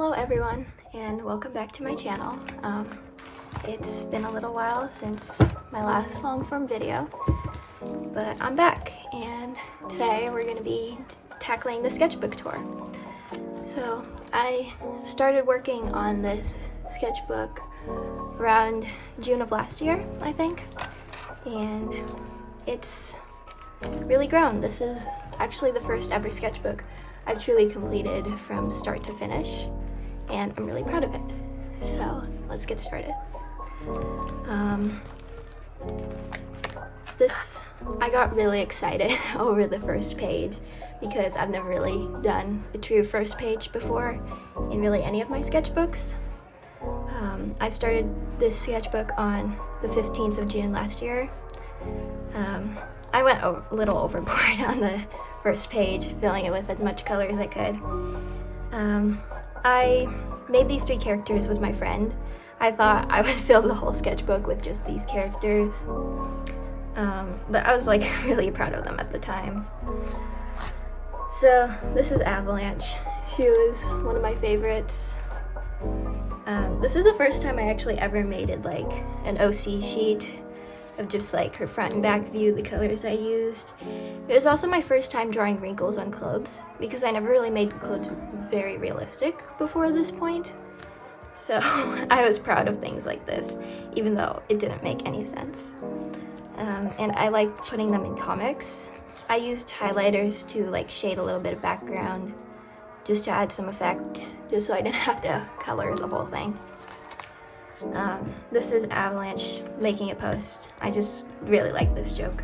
Hello everyone, and welcome back to my channel. It's been a little while since my last long-form video, but I'm back, and today we're going to be tackling the sketchbook tour. So I started working on this sketchbook around June of last year, I think, and it's really grown. This is actually the first ever sketchbook I've truly completed from start to finish, and I'm really proud of it. So let's get started. I got really excited over the first page because I've never really done a true first page before in really any of my sketchbooks. I started this sketchbook on the 15th of June last year. I went a little overboard on the first page, filling it with as much color as I could. I made these 3 characters with my friend. I thought I would fill the whole sketchbook with just these characters, but I was like really proud of them at the time. So this is Avalanche. She was one of my favorites. This is the first time I actually ever made it like an OC sheet of just like her front and back view, the colors I used. It was also my first time drawing wrinkles on clothes because I never really made clothes very realistic before this point. So I was proud of things like this, even though it didn't make any sense. And I like putting them in comics. I used highlighters to like shade a little bit of background just to add some effect, just so I didn't have to color the whole thing. This is Avalanche making a post. I just really like this joke.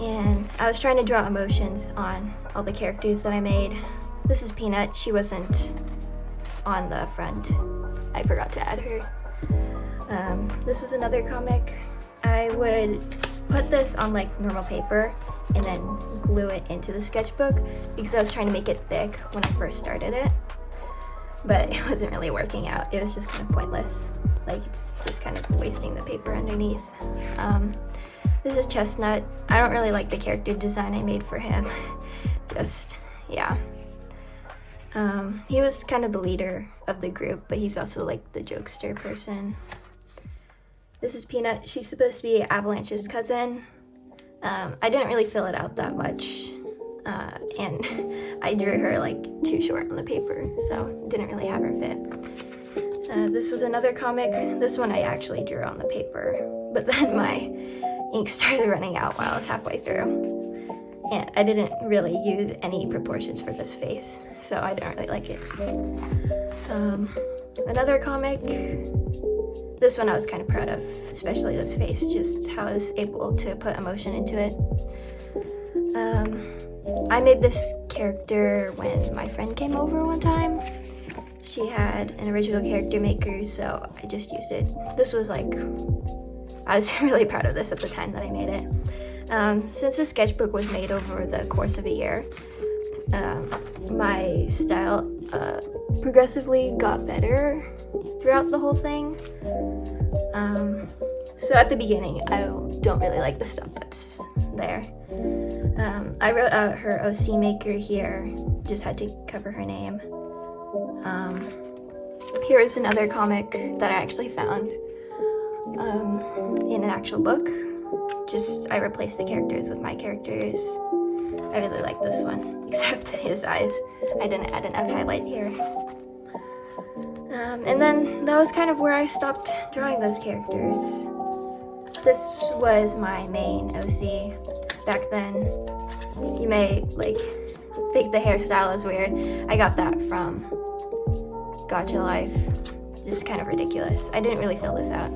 And I was trying to draw emotions on all the characters that I made. This is Peanut. She wasn't on the front. I forgot to add her. This was another comic. I would put this on like normal paper and then glue it into the sketchbook because I was trying to make it thick when I first started it. But it wasn't really working out. It was just kind of pointless. Like, it's just kind of wasting the paper underneath. This is Chestnut. I don't really like the character design I made for him. Yeah. He was kind of the leader of the group, but he's also like the jokester person. This is Peanut. She's supposed to be Avalanche's cousin. I didn't really fill it out that much. And I drew her like too short on the paper, so didn't really have her fit. This was another comic. This one I actually drew on the paper, but then my ink started running out while I was halfway through. And I didn't really use any proportions for this face, so I don't really like it. Another comic. This one I was kind of proud of, especially this face, just how I was able to put emotion into it. I made this character when my friend came over one time. She had an original character maker, so I just used it. This was like, I was really proud of this at the time that I made it. Since the sketchbook was made over the course of a year, my style progressively got better throughout the whole thing. So at the beginning, I don't really like the stuff that's there. I wrote out her OC maker here, just had to cover her name. Here is another comic that I actually found in an actual book. I replaced the characters with my characters. I really like this one, except his eyes. I didn't add enough highlight here. And then that was kind of where I stopped drawing those characters. This was my main OC. Back then, you may like think the hairstyle is weird. I got that from Gotcha Life. Just kind of ridiculous. I didn't really fill this out.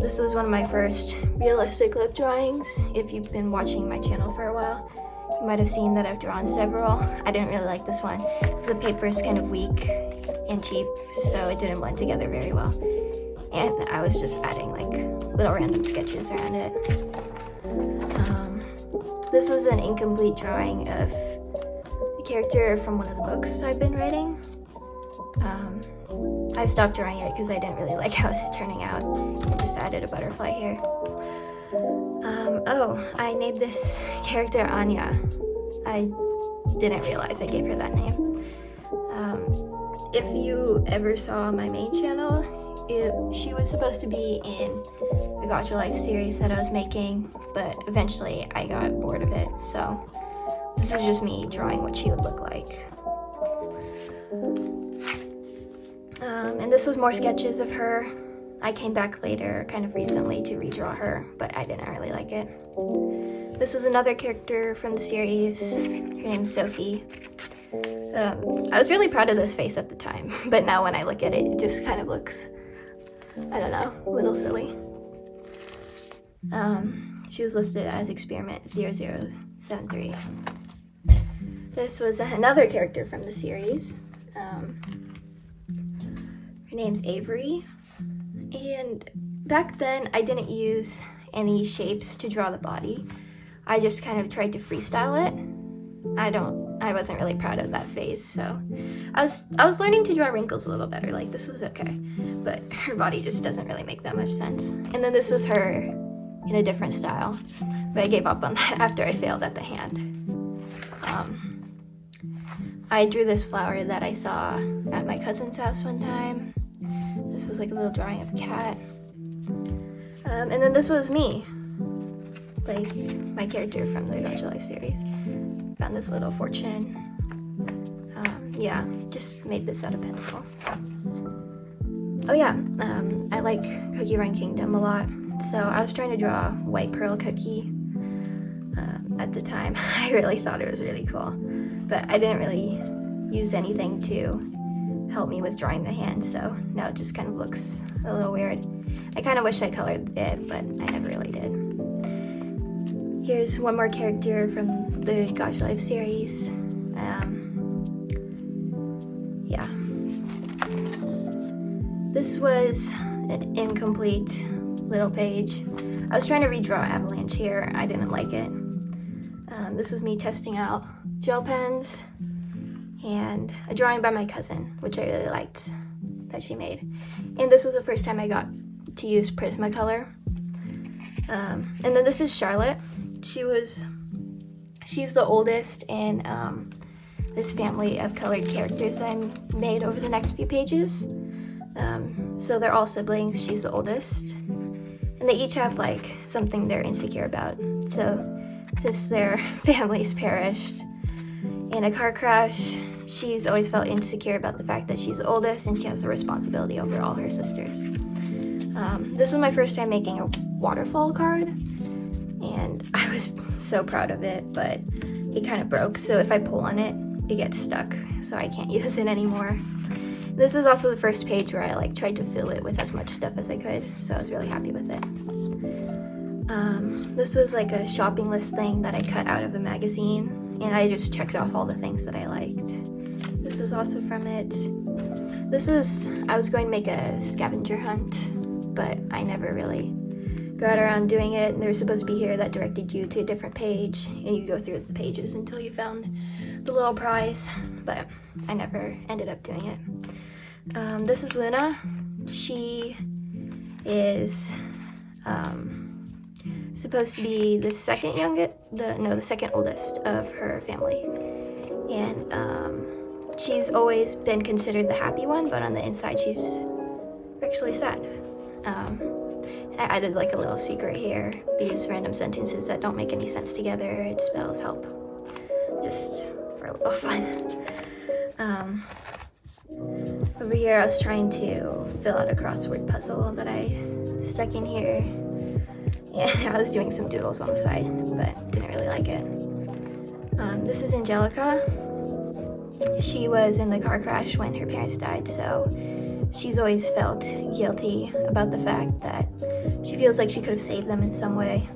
This was one of my first realistic lip drawings. If you've been watching my channel for a while, you might have seen that I've drawn several. I didn't really like this one because the paper is kind of weak and cheap, so it didn't blend together very well. And I was just adding like little random sketches around it. This was an incomplete drawing of a character from one of the books I've been writing. I stopped drawing it because I didn't really like how it was turning out. I just added a butterfly here. I named this character Anya. I didn't realize I gave her that name. if you ever saw my main channel, she was supposed to be in the Gotcha Life series that I was making, but eventually I got bored of it, so this was just me drawing what she would look like. And this was more sketches of her. I came back later, kind of recently, to redraw her, but I didn't really like it. This was another character from the series. Her name's Sophie. I was really proud of this face at the time, but now when I look at it, it just kind of looks, I don't know, a little silly. She was listed as Experiment 0073. This was another character from the series. Her name's Avery. And back then, I didn't use any shapes to draw the body. I just kind of tried to freestyle it. I wasn't really proud of that face, so I was learning to draw wrinkles a little better. Like, this was okay, but her body just doesn't really make that much sense. And then this was her in a different style, but I gave up on that after I failed at the hand. I drew this flower that I saw at my cousin's house one time. This was like a little drawing of a cat. And then this was me, like my character from the Gotcha Life series. Found this little fortune. Yeah, just made this out of pencil. Oh yeah, I like Cookie Run Kingdom a lot, so I was trying to draw a white pearl cookie. At the time, I really thought it was really cool, but I didn't really use anything to help me with drawing the hand, so now it just kind of looks a little weird. I kind of wish I colored it, but I never really did. Here's one more character from the Gotcha Life series. Yeah. This was an incomplete little page. I was trying to redraw Avalanche here. I didn't like it. This was me testing out gel pens and a drawing by my cousin, which I really liked that she made. And this was the first time I got to use Prismacolor. And then this is Charlotte. She's the oldest in this family of colored characters that I made over the next few pages. So they're all siblings. She's the oldest. And they each have like something they're insecure about. So since their families perished in a car crash, she's always felt insecure about the fact that she's the oldest and she has the responsibility over all her sisters. This was my first time making a waterfall card, and I was so proud of it, but it kind of broke, so if I pull on it, it gets stuck, so I can't use it anymore. This is also the first page where I like tried to fill it with as much stuff as I could, so I was really happy with it. This was like a shopping list thing that I cut out of a magazine, and I just checked off all the things that I liked. This was also from it. I was going to make a scavenger hunt, but I never really got around doing it, and there was supposed to be here that directed you to a different page, and you go through the pages until you found the little prize, but I never ended up doing it. This is Luna. She is supposed to be the second oldest of her family, and she's always been considered the happy one, but on the inside she's actually sad. I added like a little secret here, these random sentences that don't make any sense together. It spells help, just for a little fun. Over here I was trying to fill out a crossword puzzle that I stuck in here. Yeah, I was doing some doodles on the side, but didn't really like it. This is Angelica. She was in the car crash when her parents died, so she's always felt guilty about the fact that she feels like she could have saved them in some way,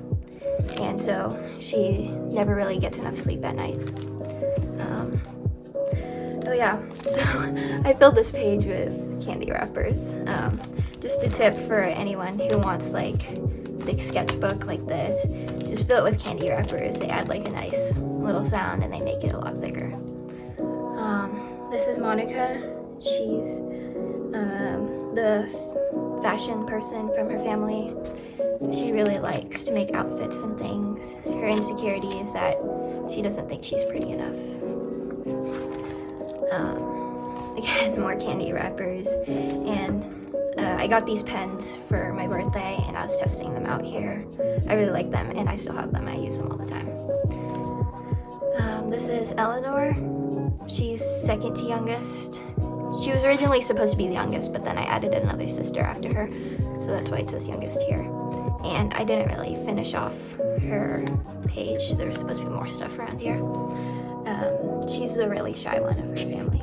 and so she never really gets enough sleep at night. Oh yeah, so I filled this page with candy wrappers. Just a tip for anyone who wants like big sketchbook like this, just fill it with candy wrappers. They add like a nice little sound and they make it a lot thicker. This is Monica. She's the fashion person from her family. She really likes to make outfits and things. Her insecurity is that she doesn't think she's pretty enough. again, more candy wrappers, and I got these pens for my birthday, and I was testing them out here. I really like them, and I still have them. I use them all the time. This is Eleanor. She's second to youngest. She was originally supposed to be the youngest, but then I added another sister after her, so that's why it says youngest here. And I didn't really finish off her page. There was supposed to be more stuff around here. She's the really shy one of her family.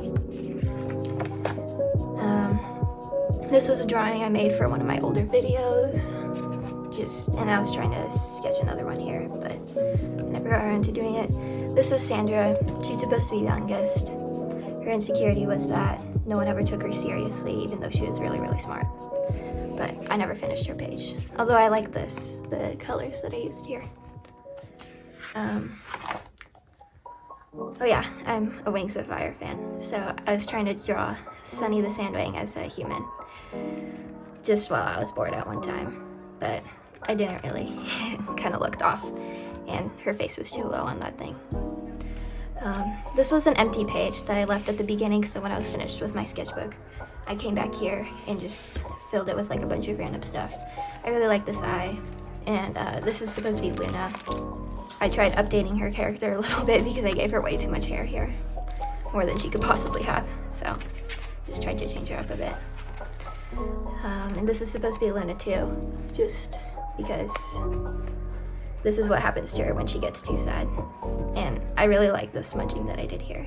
This was a drawing I made for one of my older videos. And I was trying to sketch another one here, but I never got around to doing it. This is Sandra. She's supposed to be the youngest. Her insecurity was that no one ever took her seriously, even though she was really, really smart. But I never finished her page. Although I like the colors that I used here. Oh yeah, I'm a Wings of Fire fan. So I was trying to draw Sunny the Sandwing as a human, just while I was bored at one time. But I didn't really, kind of looked off, and her face was too low on that thing. This was an empty page that I left at the beginning, so when I was finished with my sketchbook, I came back here and just filled it with like a bunch of random stuff. I really like this eye, and this is supposed to be Luna. I tried updating her character a little bit because I gave her way too much hair here, more than she could possibly have, so just tried to change her up a bit. And this is supposed to be Luna too, just because this is what happens to her when she gets too sad. And I really like the smudging that I did here.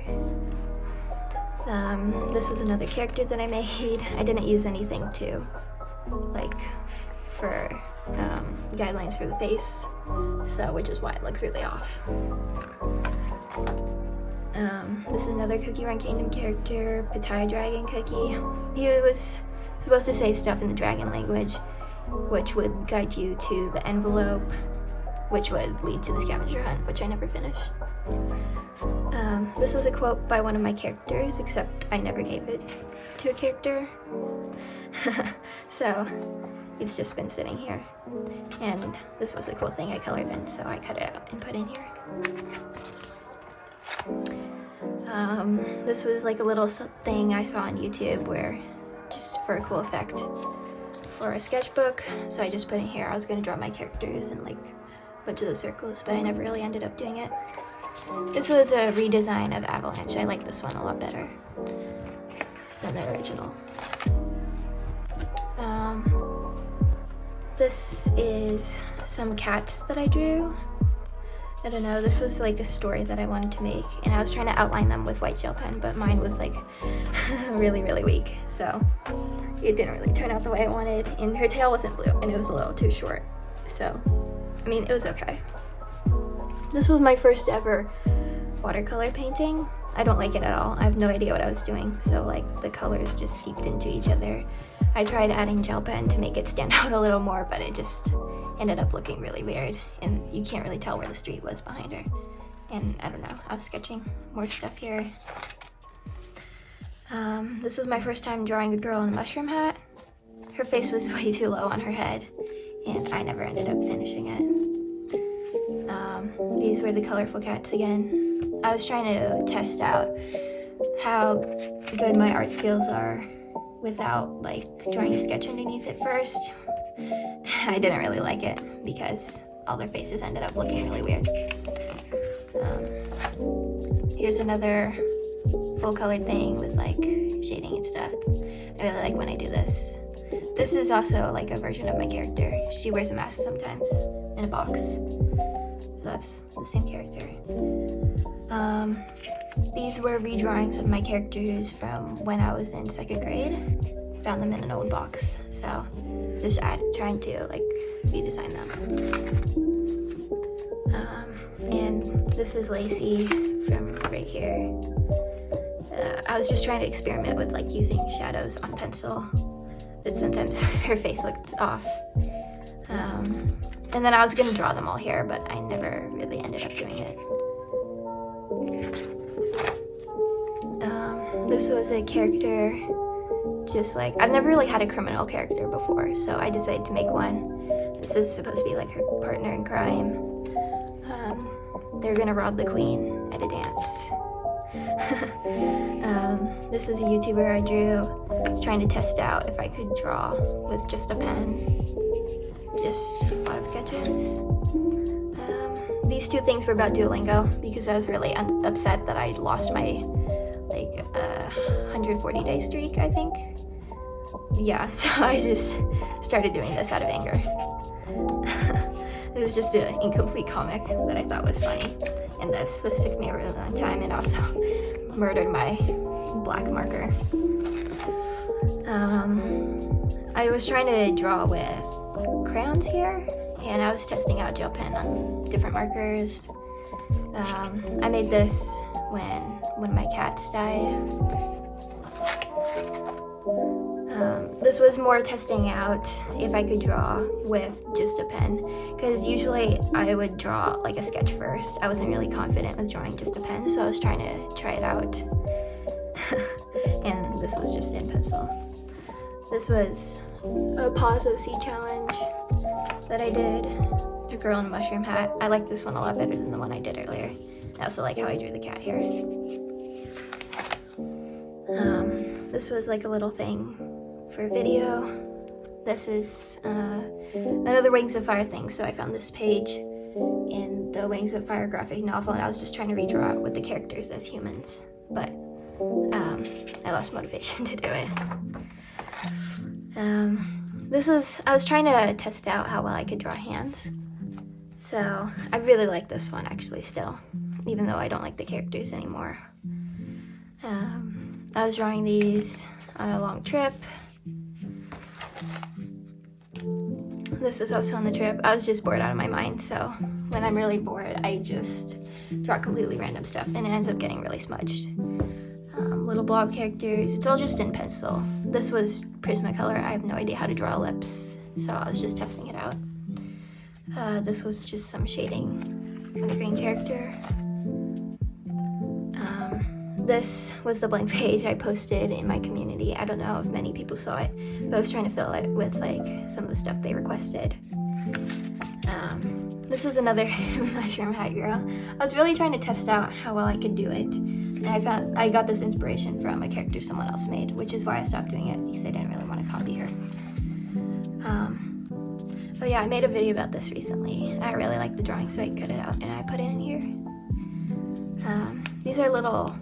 This was another character that I made. I didn't use anything for guidelines for the face, so which is why it looks really off. This is another Cookie Run Kingdom character, Pitaya Dragon Cookie. He was supposed to say stuff in the dragon language, which would guide you to the envelope, which would lead to the scavenger hunt, which I never finished. This was a quote by one of my characters, except I never gave it to a character. So it's just been sitting here. And this was a cool thing I colored in, so I cut it out and put in here. This was like a little thing I saw on YouTube where, just for a cool effect, for a sketchbook, so I just put it here. I was gonna draw my characters and like a bunch of the circles, but I never really ended up doing it. This was a redesign of Avalanche. I like this one a lot better than the original. This is some cats that I drew. I don't know, this was like a story that I wanted to make, and I was trying to outline them with white gel pen, but mine was like really, really weak, so it didn't really turn out the way I wanted, and her tail wasn't blue, and it was a little too short, so, I mean, it was okay. This was my first ever watercolor painting. I don't like it at all. I have no idea what I was doing, so like the colors just seeped into each other. I tried adding gel pen to make it stand out a little more, but it just ended up looking really weird, and you can't really tell where the street was behind her. And I don't know, I was sketching more stuff here. This was my first time drawing a girl in a mushroom hat. Her face was way too low on her head, and I never ended up finishing it. These were the colorful cats again. I was trying to test out how good my art skills are without like drawing a sketch underneath it first. I didn't really like it because all their faces ended up looking really weird. Here's another full colored thing with like shading and stuff. I really like when I do this. This is also like a version of my character. She wears a mask sometimes in a box. So that's the same character. These were redrawings of my characters from when I was in 2nd grade. Found them in an old box, so just trying to like redesign them. And this is Lacey from right here. I was just trying to experiment with like using shadows on pencil, but sometimes her face looked off. And then I was gonna draw them all here, but I never really ended up doing it. This was a character, just like, I've never really had a criminal character before, so I decided to make one. This is supposed to be like her partner in crime. They're gonna rob the queen at a dance. This is a YouTuber I drew. I was trying to test out if I could draw with just a pen. Just a lot of sketches. These two things were about Duolingo because I was really upset that I lost my 140-day streak, I think. Yeah, so I just started doing this out of anger. It was just an incomplete comic that I thought was funny. And this took me a really long time and also murdered my black marker. I was trying to draw with crayons here, and I was testing out gel pen on different markers. I made this when one of my cats died. This was more testing out if I could draw with just a pen, because usually I would draw like a sketch first. I wasn't really confident with drawing just a pen, so I was trying to try it out. And this was just in pencil. This was a pause OC challenge that I did. A girl in a mushroom hat. I like this one a lot better than the one I did earlier. I also like how I drew the cat here. This was like a little thing for video. This is another Wings of Fire thing. So I found this page in the Wings of Fire graphic novel, and I was just trying to redraw it with the characters as humans, but I lost motivation to do it. I was trying to test out how well I could draw hands. So I really like this one actually still, even though I don't like the characters anymore. I was drawing these on a long trip. This was also on the trip. I was just bored out of my mind, so when I'm really bored, I just draw completely random stuff, and it ends up getting really smudged. Little blob characters. It's all just in pencil. This was Prismacolor. I have no idea how to draw lips, so I was just testing it out. This was just some shading on the green character. This was the blank page I posted in my community. I don't know if many people saw it, but I was trying to fill it with like some of the stuff they requested. This was another mushroom hat girl. I was really trying to test out how well I could do it. And I got this inspiration from a character someone else made, which is why I stopped doing it, because I didn't really want to copy her. But yeah, I made a video about this recently. I really liked the drawing, so I cut it out and I put it in here. These are little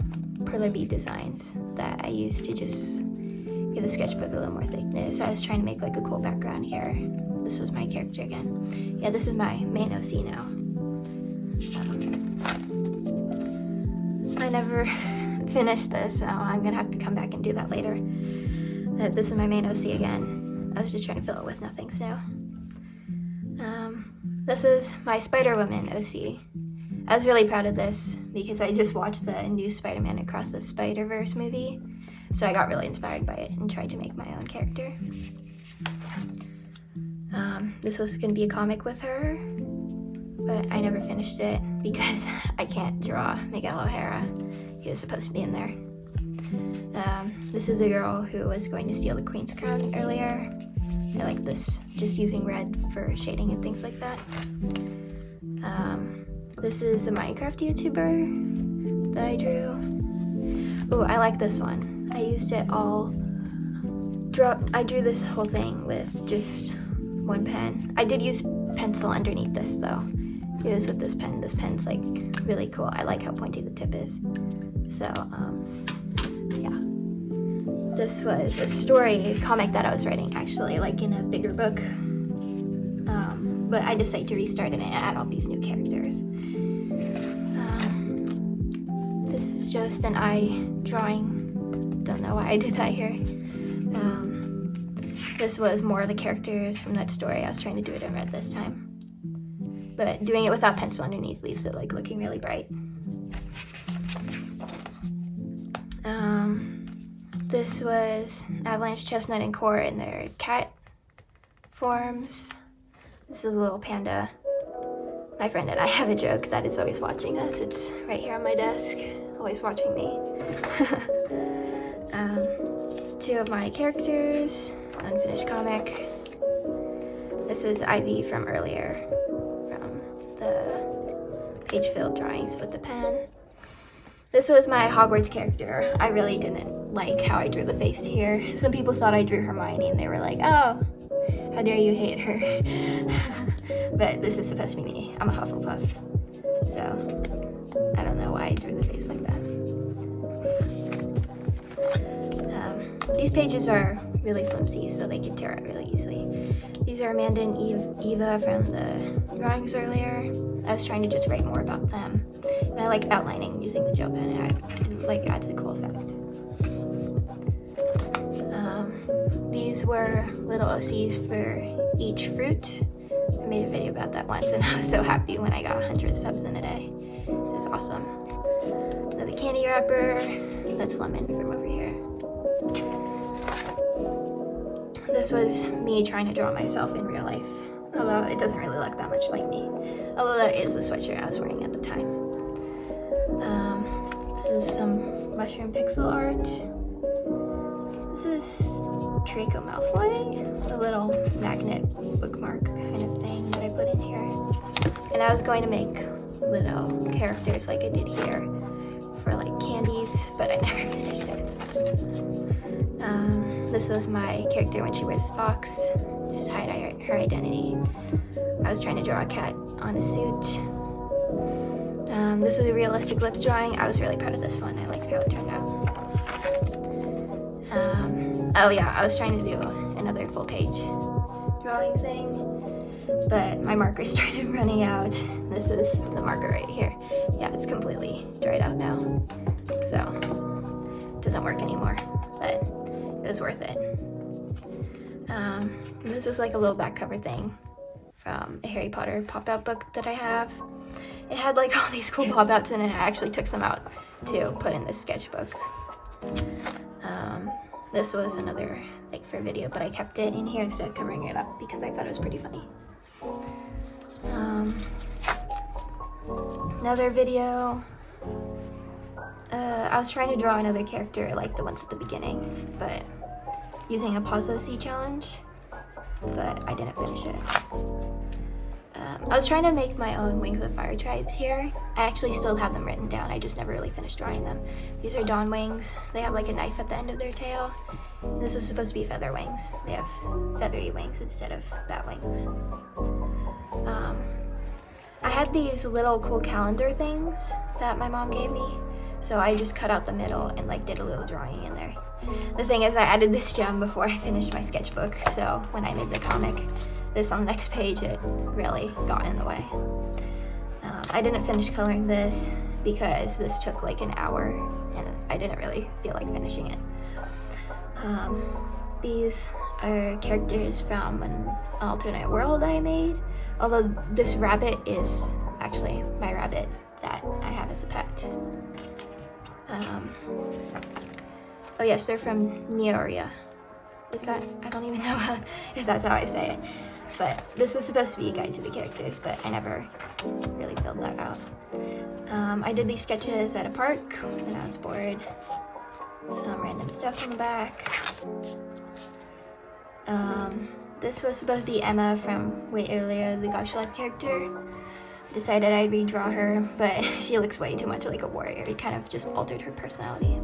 perler bead designs that I used to just give the sketchbook a little more thickness. I was trying to make like a cool background here. This was my character again. Yeah, this is my main OC now. I never finished this, so I'm gonna have to come back and do that later. This is my main OC again. I was just trying to fill it with nothings new. This is my Spider-Woman OC. I was really proud of this because I just watched the new Spider-Man Across the Spider-Verse movie, so I got really inspired by it and tried to make my own character. This was gonna be a comic with her, but I never finished it because I can't draw Miguel O'Hara. He was supposed to be in there. This is a girl who was going to steal the Queen's crown earlier. I like this, just using red for shading and things like that. This is a Minecraft YouTuber that I drew. Oh, I like this one. I used it all. I drew this whole thing with just one pen. I did use pencil underneath this though. It was with this pen. This pen's like really cool. I like how pointy the tip is. So, yeah. This was a story comic that I was writing actually, like in a bigger book. But I decided to restart it and add all these new characters. This is just an eye drawing. Don't know why I did that here. This was more of the characters from that story. I was trying to do it in red this time. But doing it without pencil underneath leaves it like looking really bright. This was Avalanche, Chestnut, and Core in their cat forms. This is a little panda. My friend and I have a joke that is always watching us. It's right here on my desk, always watching me. Two of my characters, unfinished comic. This is Ivy from earlier, from the page-filled drawings with the pen. This was my Hogwarts character. I really didn't like how I drew the face here. Some people thought I drew Hermione and they were like, oh, how dare you hate her. But this is supposed to be me. I'm a Hufflepuff. So I don't know why I drew the face like that. These pages are really flimsy, so they can tear out really easily. These are Amanda and Eva from the drawings earlier. I was trying to just write more about them. And I like outlining using the gel pen. It adds a cool effect. These were little OCs for each fruit. I made a video about that once, and I was so happy when I got 100 subs in a day. It was awesome. Another candy wrapper. That's lemon from over here. This was me trying to draw myself in real life, although it doesn't really look that much like me. Although that is the sweatshirt I was wearing at the time. This is some mushroom pixel art. This is Draco Malfoy, the little magnet bookmark kind of thing that I put in here. And I was going to make little characters like I did here for like candies, but I never finished it. This was my character when she wears this box, just to hide her identity. I was trying to draw a cat on a suit. This was a realistic lips drawing. I was really proud of this one. I liked how it turned out. Oh yeah, I was trying to do another full page drawing thing, but my marker started running out. This is the marker right here. Yeah, it's completely dried out now, so it doesn't work anymore, but it was worth it. This was like a little back cover thing from a Harry Potter pop-out book that I have. It had like all these cool pop-outs in it. I actually took some out to put in this sketchbook. This was another like for video, but I kept it in here instead of covering it up because I thought it was pretty funny. Another video. I was trying to draw another character like the ones at the beginning, but using a pause OC challenge, but I didn't finish it. I was trying to make my own Wings of Fire tribes here. I actually still have them written down. I just never really finished drawing them. These are Dawn Wings. They have like a knife at the end of their tail. This was supposed to be feather wings. They have feathery wings instead of bat wings. I had these little cool calendar things that my mom gave me. So I just cut out the middle and like did a little drawing in there. The thing is I added this gem before I finished my sketchbook. So when I made the comic, this on the next page, it really got in the way. I didn't finish coloring this because this took like an hour and I didn't really feel like finishing it. These are characters from an alternate world I made. Although this rabbit is actually my rabbit that I have as a pet. Oh yes, they're from Neoria. Is that? I don't even know if that's how I say it. But this was supposed to be a guide to the characters, but I never really filled that out. I did these sketches at a park when I was bored. Some random stuff on the back. This was supposed to be Emma from way earlier, the Gosh Life character. Decided I'd redraw her, but she looks way too much like a warrior. It kind of just altered her personality.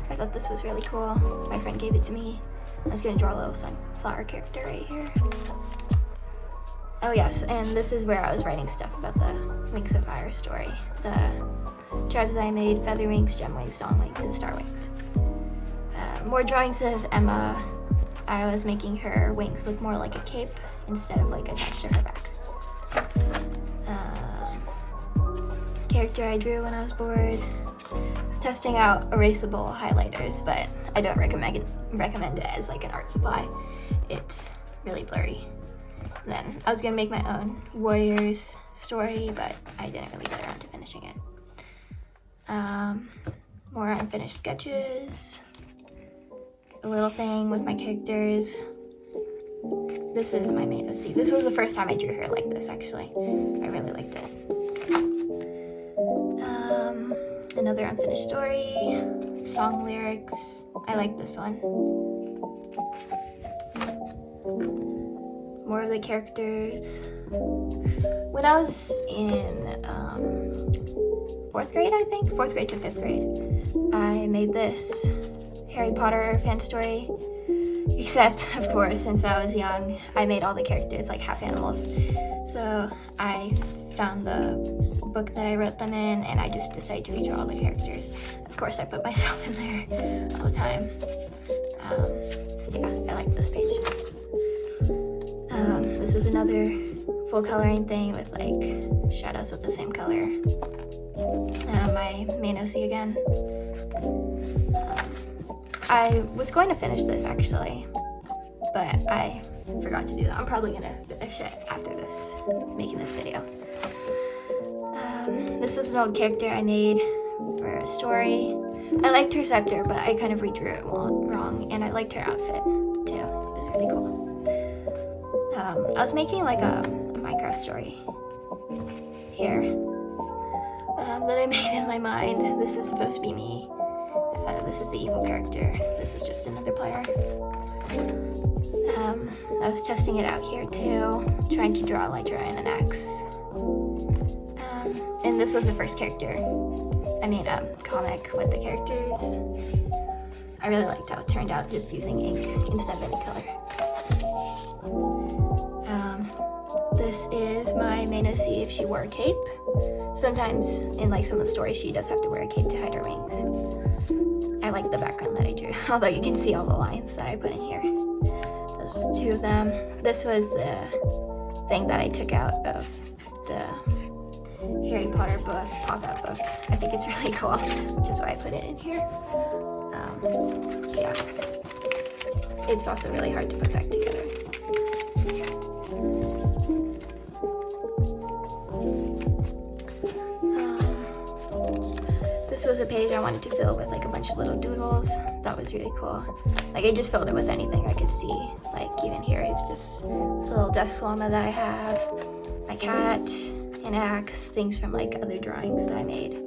I thought this was really cool. My friend gave it to me. I was gonna draw a little sunflower character right here. Oh yes, and this is where I was writing stuff about the Wings of Fire story. The tribes I made: Feather Wings, Gem Wings, Dawn Wings, and Star Wings. More drawings of Emma. I was making her wings look more like a cape instead of like attached to her back. Character I drew when I was bored. I was testing out erasable highlighters, but I don't recommend it as like an art supply. It's really blurry. And then I was gonna make my own Warriors story, but I didn't really get around to finishing it. More unfinished sketches. A little thing with my characters. This is my main OC. This was the first time I drew her like this, actually. I really liked it. Another unfinished story. Song lyrics. I like this one. More of the characters. When I was in 4th 4th grade, I think, 4th grade to 5th grade. I made this Harry Potter fan story, except of course since I was young I made all the characters like half animals, so I found the book that I wrote them in and I just decided to redraw all the characters. Of course I put myself in there all the time. Yeah, I like this page. This is another full coloring thing with like shadows with the same color. My main OC again. I was going to finish this actually, but I forgot to do that. I'm probably gonna finish it after this, making this video. This is an old character I made for a story. I liked her scepter, but I kind of redrew it wrong, and I liked her outfit too. It was really cool. I was making like a Minecraft story here that I made in my mind. This is supposed to be me. This is the evil character. This is just another player. I was testing it out here too, trying to draw Elytra and an axe. And this was the first character. I mean, comic with the characters. I really liked how it turned out just using ink instead of any color. This is my main OC if she wore a cape. Sometimes in like some of the stories she does have to wear a cape to hide her wings. I like the background that I drew, although you can see all the lines that I put in here. Those are two of them. This was the thing that I took out of the Harry Potter book, pop-out book. I think it's really cool, which is why I put it in here. Yeah. It's also really hard to put back together. This was a page I wanted to fill with like a bunch of little doodles. That was really cool. Like I just filled it with anything I could see. Like even here is just this little desk llama that I have, my cat, an axe, things from like other drawings that I made.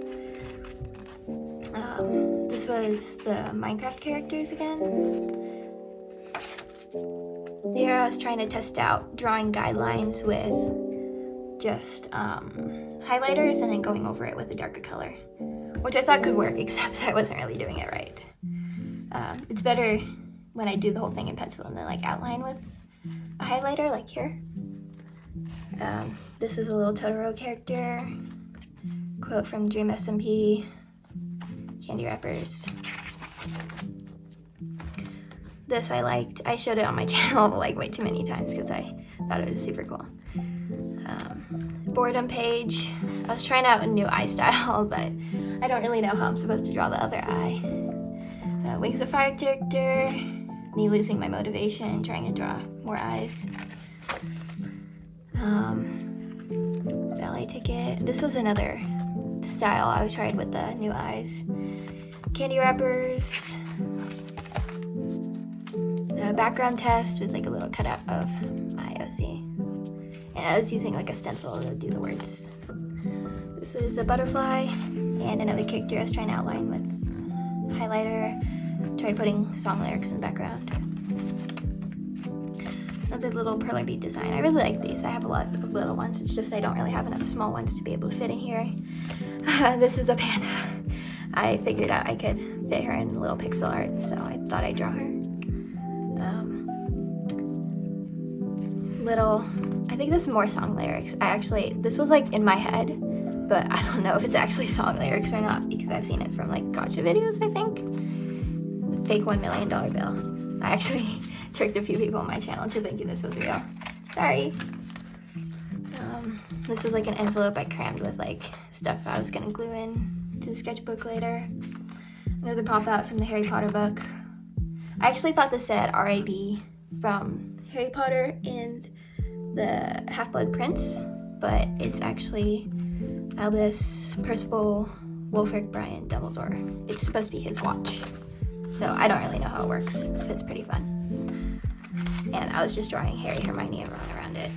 This was the Minecraft characters again. Here I was trying to test out drawing guidelines with just highlighters and then going over it with a darker color, which I thought could work, except I wasn't really doing it right. It's better when I do the whole thing in pencil and then like outline with a highlighter, like here. This is a little Totoro character. Quote from Dream SMP. Candy wrappers. This I liked. I showed it on my channel like way too many times because I thought it was super cool. Boredom page. I was trying out a new eye style, but I don't really know how I'm supposed to draw the other eye. Wings of Fire character. Me losing my motivation, trying to draw more eyes. Ballet ticket. This was another style I tried with the new eyes. Candy wrappers. Background test with like a little cutout of my OC. And I was using like a stencil to do the words. This is a butterfly and another character I was trying to outline with highlighter. Tried putting song lyrics in the background. Another little perler bead design. I really like these. I have a lot of little ones. It's just I don't really have enough small ones to be able to fit in here. This is a panda. I figured out I could fit her in little pixel art, so I thought I'd draw her. I think this is more song lyrics. This was like in my head, but I don't know if it's actually song lyrics or not because I've seen it from like gotcha videos, I think. The fake $1 million bill. I actually tricked a few people on my channel into thinking this was real. Sorry. This was like an envelope I crammed with like stuff I was gonna glue in to the sketchbook later. Another pop out from the Harry Potter book. I actually thought this said RAB from Harry Potter and the Half-Blood Prince, but it's actually Albus, Percival, Wulfric, Brian, Dumbledore. It's supposed to be his watch. So I don't really know how it works, but it's pretty fun. And I was just drawing Harry, Hermione, and Ron around it.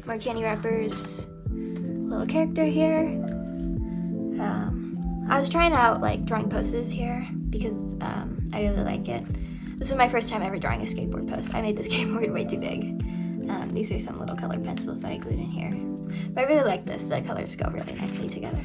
More candy wrappers, little character here. I was trying out like drawing poses here because I really like it. This was my first time ever drawing a skateboard pose. I made the skateboard way too big. These are some little colored pencils that I glued in here. But I really like this. The colors go really nicely together.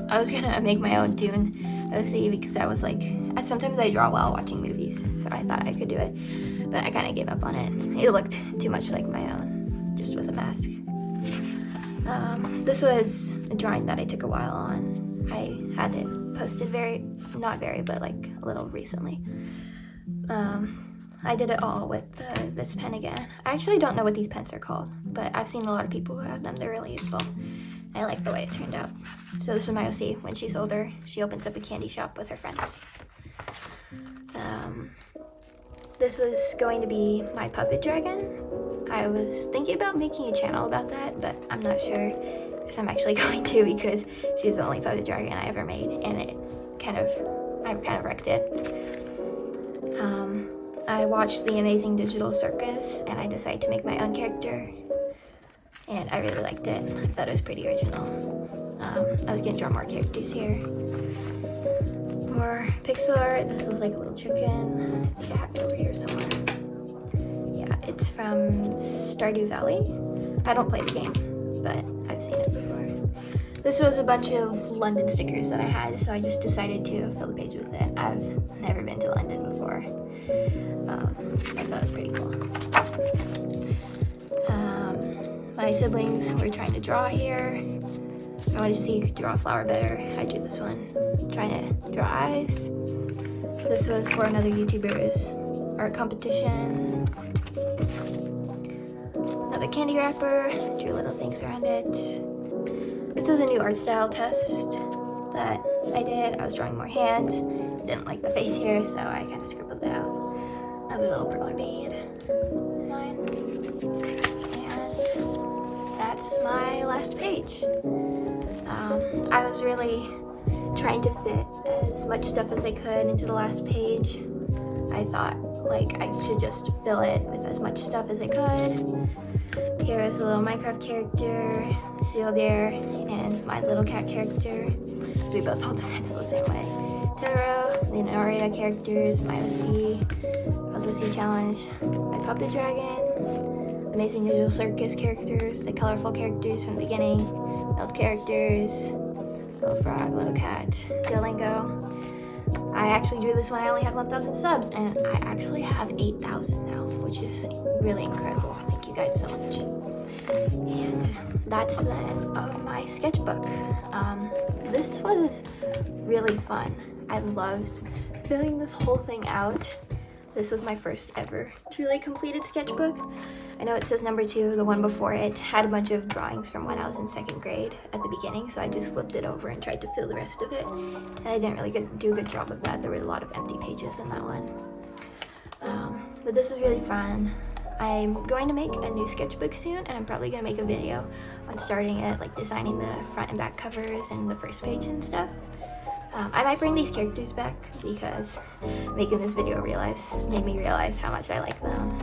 I was gonna make my own Dune OC because I was like, sometimes I draw while watching movies, so I thought I could do it, but I kind of gave up on it. It looked too much like my own, just with a mask. This was a drawing that I took a while on. I had it posted but like a little recently. I did it all with this pen again. I actually don't know what these pens are called, but I've seen a lot of people who have them. They're really useful. I like the way it turned out. So this was my OC. When she's older, she opens up a candy shop with her friends. This was going to be my puppet dragon. I was thinking about making a channel about that, but I'm not sure if I'm actually going to because she's the only puppet dragon I ever made, and I kind of wrecked it. I watched The Amazing Digital Circus, and I decided to make my own character, and I really liked it. I thought it was pretty original. I was gonna draw more characters here. More pixel art. This was like a little chicken. I think I have it over here somewhere. Yeah, it's from Stardew Valley. I don't play the game, but I've seen it before. This was a bunch of London stickers that I had, so I just decided to fill the page with it. I've never been to London before. I thought it was pretty cool. My siblings were trying to draw here. I wanted to see who could draw a flower better. I drew this one, trying to draw eyes. This was for another YouTuber's art competition. Another candy wrapper, drew little things around it. This was a new art style test that I did. I was drawing more hands. Didn't like the face here, so I kind of scribbled it out. Another little perler bead design. And that's my last page. I was really trying to fit as much stuff as I could into the last page. I thought like I should just fill it with as much stuff as I could. Here is a little Minecraft character, Seal there, and my little cat character. So we both hold the pencil the same way. Totoro, the Noria characters, my OC, OC challenge, my puppet dragon, Amazing Digital Circus characters, the colorful characters from the beginning, build characters, little frog, little cat, Duolingo. I actually drew this when I only had 1,000 subs, and I actually have 8,000 now, which is really incredible. Thank you guys so much. And that's the end of my sketchbook. This was really fun. I loved filling this whole thing out. This was my first ever truly completed sketchbook. I know it says number 2, the one before it had a bunch of drawings from when I was in 2nd grade at the beginning, so I just flipped it over and tried to fill the rest of it. And I didn't really do a good job of that. There were a lot of empty pages in that one. But this was really fun. I'm going to make a new sketchbook soon, and I'm probably going to make a video on starting it, like designing the front and back covers and the first page and stuff. I might bring these characters back because making this video made me realize how much I like them.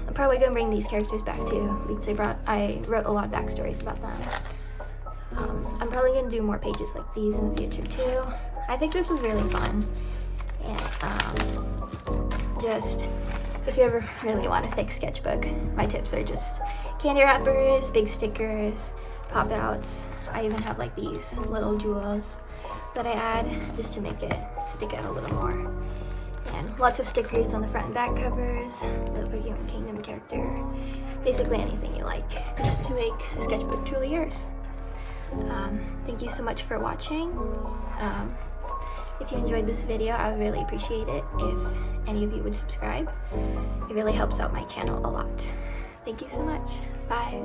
I'm probably going to bring these characters back too because I wrote a lot of backstories about them. I'm probably going to do more pages like these in the future too. I think this was really fun. And just, if you ever really want a thick sketchbook, my tips are just candy wrappers, big stickers, pop outs. I even have like these little jewels that I add just to make it stick out a little more. And lots of stickers on the front and back covers, the Pokemon Kingdom character, basically anything you like, just to make a sketchbook truly yours. Thank you so much for watching. If you enjoyed this video, I would really appreciate it if any of you would subscribe. It really helps out my channel a lot. Thank you so much. Bye.